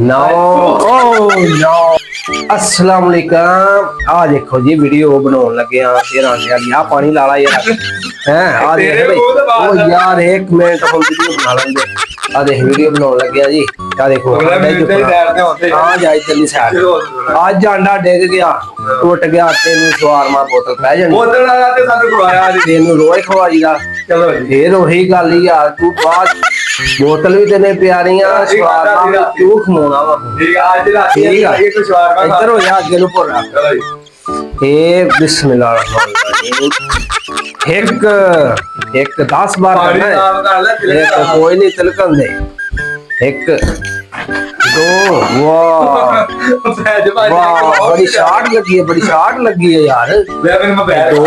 No oh no अस्सलाम वालेकुम। आ देखो जी वीडियो बनाने लगे फिर आ पानी ला ला यार हैं आ देख भाई ओ यार एक मिनट हम वीडियो बना लेंगे। आ देख वीडियो बनाने लगे जी। आ देखो हां जाई चली साइड आज अंडा डिग गया टूट गया तेन शवारमा बोतल पै जानी बोतल वाला ते सानू खवाया जी तेन रोज खवाईदा। चलो फिर वही गल ही यार तू बात बोतल भी तेने प्यारियां शवारमा में तू खमोना वा ठीक आज रात ये तो शवारमा इधर हो जा अगे नु पुर ए बिस्मिल्लाह एक एक 10 बार करना है एक कोई नहीं तिलकन दे एक दो वाह वाह बड़ी शॉट लगी है यार दो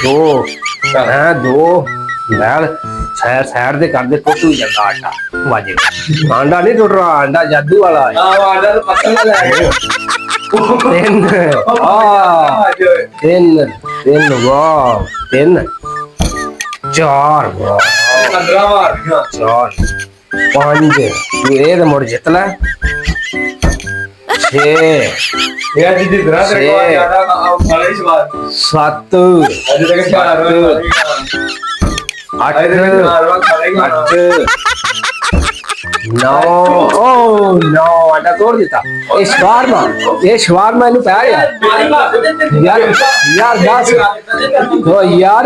दो है दो बैल सैर सैर दे कर दे टूट ही जाता आटा वाजे आंडा नहीं टूट रहा आंडा जादू वाला है आंडा तो पत्थर वाला है तीन तीन तीन वाह तीन चार वाह 15 मार चार पांच तू ये तो मुड़ जितला छह सात नौ ओ नौ आटा तोड़ देता ये शवारमा इनू पै गया यार 10 ओ यार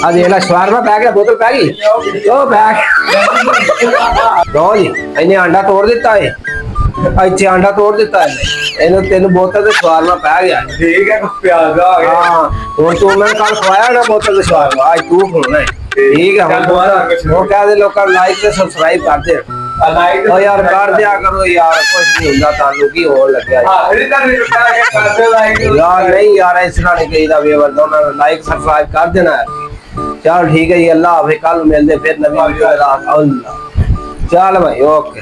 आ देख शवारमा पै गया बोतल पै गई ओ बैग लो जी इन्हें अंडा तोड़ दिता है इतने अंडा तोड़ दिता है इन तेन बोतल से शवारमा पै गया ठीक है प्याज आ गया हां हुन तू मैंने कल खवाया ना बोतल से शवारमा आज तू खाना है ठीक है वो कह दे लोग लाइक से सब्सक्राइब कर दे लाइक ओ यार कर दिया करो यार कुछ नहीं हुंदा तानू की होर लग्या यार नहीं यार इस तरह नहीं कहीदा व्यूअर दोनों लाइक सब्सक्राइब कर देना चल ठीक है जी अल्लाह हाफिज़ कल मिलते फिर नवी वीडियो के साथ चल भाई ओके।